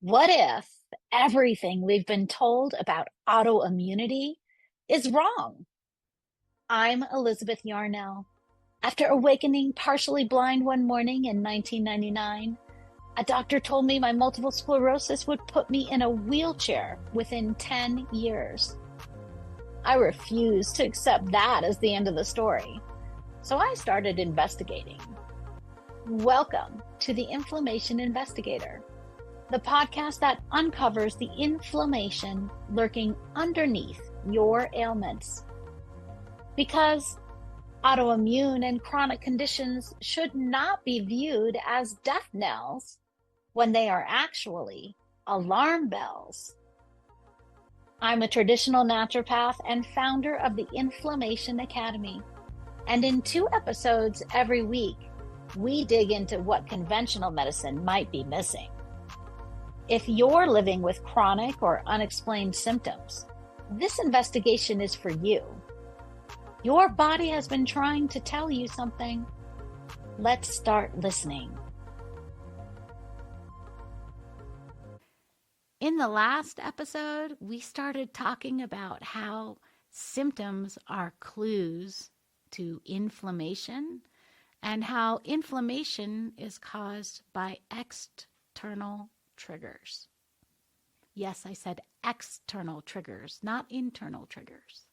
What if everything we've been told about autoimmunity is wrong? I'm Elizabeth Yarnell. After awakening partially blind one morning in 1999, a doctor told me my multiple sclerosis would put me in a wheelchair within 10 years. I refused to accept that as the end of the story, so I started investigating. Welcome to the Inflammation Investigator, the podcast that uncovers the inflammation lurking underneath your ailments. Because autoimmune and chronic conditions should not be viewed as death knells when they are actually alarm bells. I'm a traditional naturopath and founder of the Inflammation Academy. And in 2 episodes every week, we dig into what conventional medicine might be missing. If you're living with chronic or unexplained symptoms, this investigation is for you. Your body has been trying to tell you something. Let's start listening. In the last episode, we started talking about how symptoms are clues to inflammation and how inflammation is caused by external triggers. Yes, I said external triggers, not internal triggers.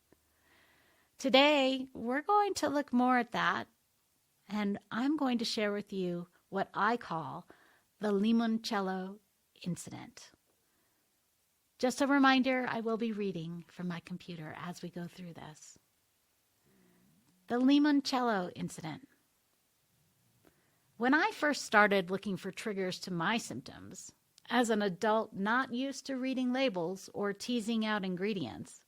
Today, we're going to look more at that, and I'm going to share with you what I call the Limoncello Incident. Just a reminder, I will be reading from my computer as we go through this. The Limoncello Incident. When I first started looking for triggers to my symptoms, as an adult not used to reading labels or teasing out ingredients,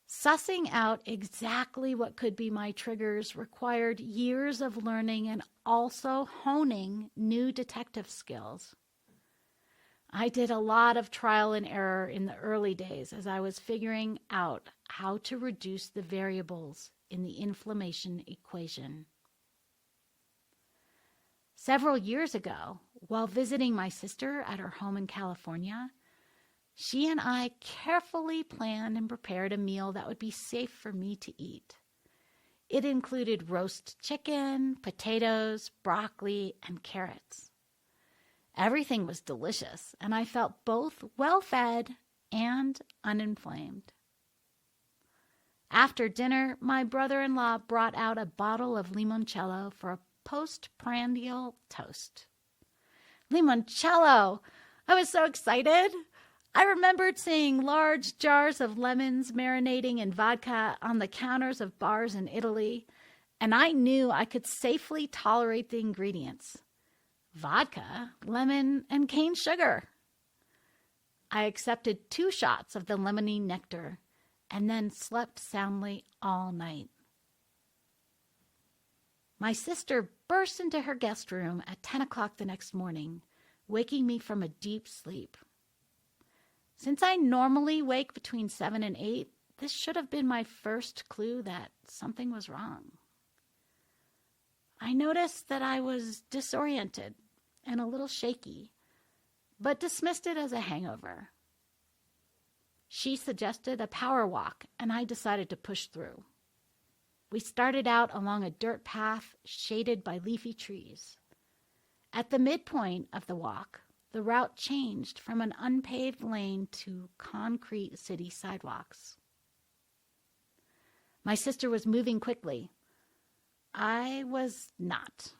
sussing out exactly what could be my triggers required years of learning and also honing new detective skills. I did a lot of trial and error in the early days as I was figuring out how to reduce the variables in the inflammation equation. Several years ago, while visiting my sister at her home in California, she and I carefully planned and prepared a meal that would be safe for me to eat. It included roast chicken, potatoes, broccoli, and carrots. Everything was delicious, and I felt both well-fed and uninflamed. After dinner, my brother-in-law brought out a bottle of limoncello for a postprandial toast. Limoncello! I was so excited! I remembered seeing large jars of lemons marinating in vodka on the counters of bars in Italy, and I knew I could safely tolerate the ingredients: vodka, lemon, and cane sugar. I accepted 2 shots of the lemony nectar and then slept soundly all night. My sister burst into her guest room at 10 o'clock the next morning, waking me from a deep sleep. Since I normally wake between 7 and 8, this should have been my first clue that something was wrong. I noticed that I was disoriented and a little shaky, but dismissed it as a hangover. She suggested a power walk, and I decided to push through. We started out along a dirt path shaded by leafy trees. At the midpoint of the walk, the route changed from an unpaved lane to concrete city sidewalks. My sister was moving quickly. I was not.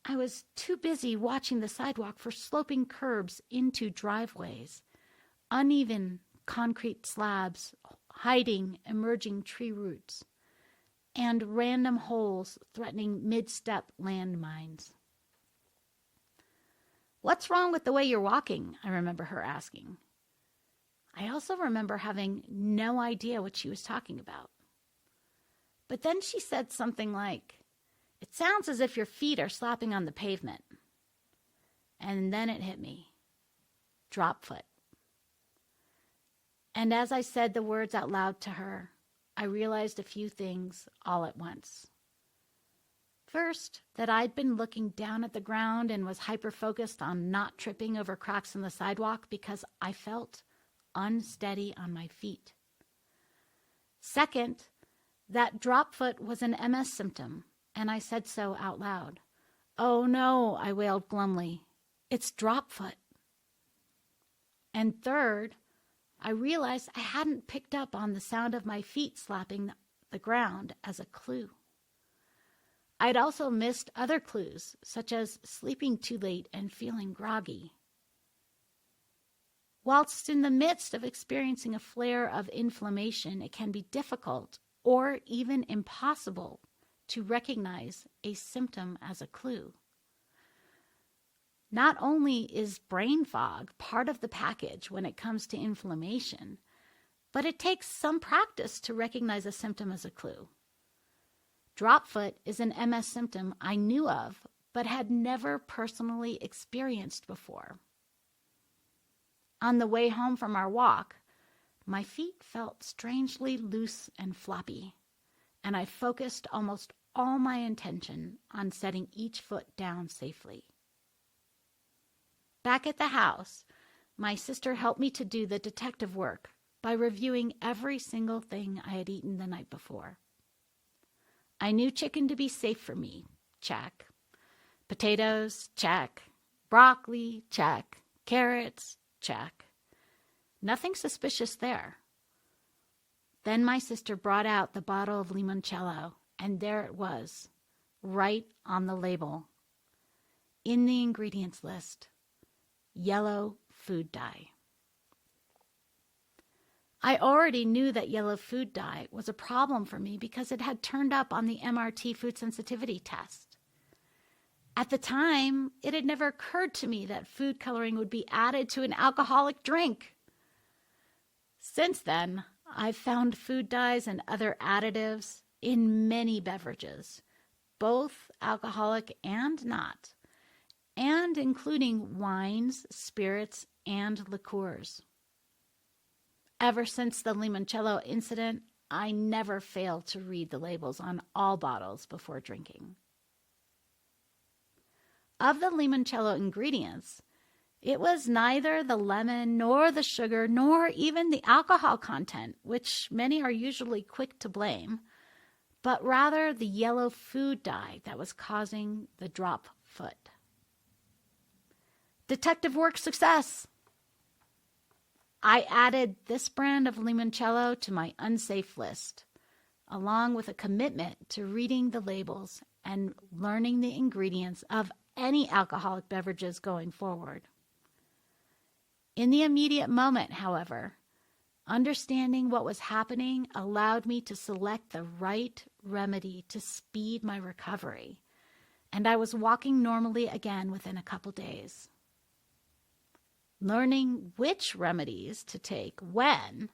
I was too busy watching the sidewalk for sloping curbs into driveways, uneven concrete slabs hiding emerging tree roots, and random holes threatening mid-step landmines. "What's wrong with the way you're walking?" I remember her asking. I also remember having no idea what she was talking about. But then she said something like, "It sounds as if your feet are slapping on the pavement." And then it hit me. Drop foot. And as I said the words out loud to her, I realized a few things all at once. First, that I'd been looking down at the ground and was hyper-focused on not tripping over cracks in the sidewalk because I felt unsteady on my feet. Second, that drop foot was an MS symptom, and I said so out loud. "Oh no," I wailed glumly. "It's drop foot." And third, I realized I hadn't picked up on the sound of my feet slapping the ground as a clue. I'd also missed other clues, such as sleeping too late and feeling groggy. Whilst in the midst of experiencing a flare of inflammation, it can be difficult or even impossible to recognize a symptom as a clue. Not only is brain fog part of the package when it comes to inflammation, but it takes some practice to recognize a symptom as a clue. Drop foot is an MS symptom I knew of, but had never personally experienced before. On the way home from our walk, my feet felt strangely loose and floppy, and I focused almost all my attention on setting each foot down safely. Back at the house, my sister helped me to do the detective work by reviewing every single thing I had eaten the night before. I knew chicken to be safe for me, check. Potatoes, check. Broccoli, check. Carrots, check. Nothing suspicious there. Then my sister brought out the bottle of limoncello, and there it was, right on the label. In the ingredients list, yellow food dye. I already knew that yellow food dye was a problem for me because it had turned up on the MRT food sensitivity test. At the time, it had never occurred to me that food coloring would be added to an alcoholic drink. Since then, I've found food dyes and other additives in many beverages, both alcoholic and not, and including wines, spirits, and liqueurs. Ever since the Limoncello incident, I never failed to read the labels on all bottles before drinking. Of the limoncello ingredients, it was neither the lemon nor the sugar nor even the alcohol content, which many are usually quick to blame, but rather the yellow food dye that was causing the drop foot. Detective work success! I added this brand of limoncello to my unsafe list, along with a commitment to reading the labels and learning the ingredients of any alcoholic beverages going forward. In the immediate moment, however, understanding what was happening allowed me to select the right remedy to speed my recovery, and I was walking normally again within a couple days. Learning which remedies to take when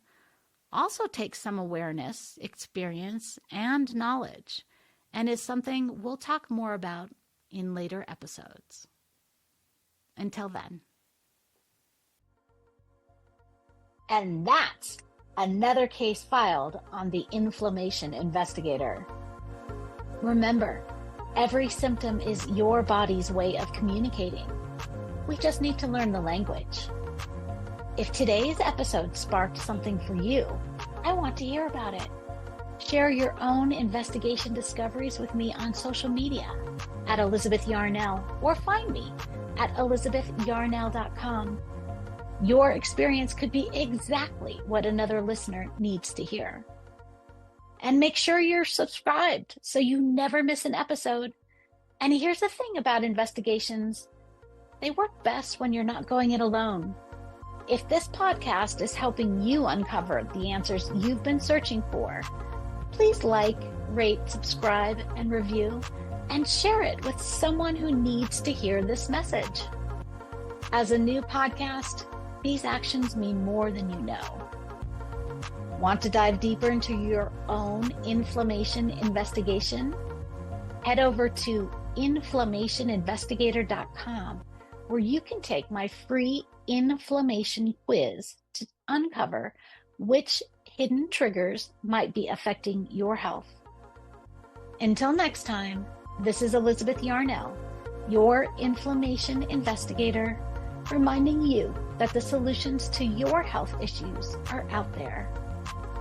also takes some awareness, experience, and knowledge, and is something we'll talk more about in later episodes. Until then. And that's another case filed on the Inflammation Investigator. Remember, every symptom is your body's way of communicating. We just need to learn the language. If today's episode sparked something for you, I want to hear about it. Share your own investigation discoveries with me on social media at Elizabeth Yarnell, or find me at elizabethyarnell.com. Your experience could be exactly what another listener needs to hear. And make sure you're subscribed so you never miss an episode. And here's the thing about investigations. They work best when you're not going it alone. If this podcast is helping you uncover the answers you've been searching for, please like, rate, subscribe, and review, and share it with someone who needs to hear this message. As a new podcast, these actions mean more than you know. Want to dive deeper into your own inflammation investigation? Head over to inflammationinvestigator.com, where you can take my free inflammation quiz to uncover which hidden triggers might be affecting your health. Until next time, This is Elizabeth Yarnell, your inflammation investigator, reminding you that the solutions to your health issues are out there.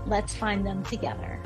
Let's find them together.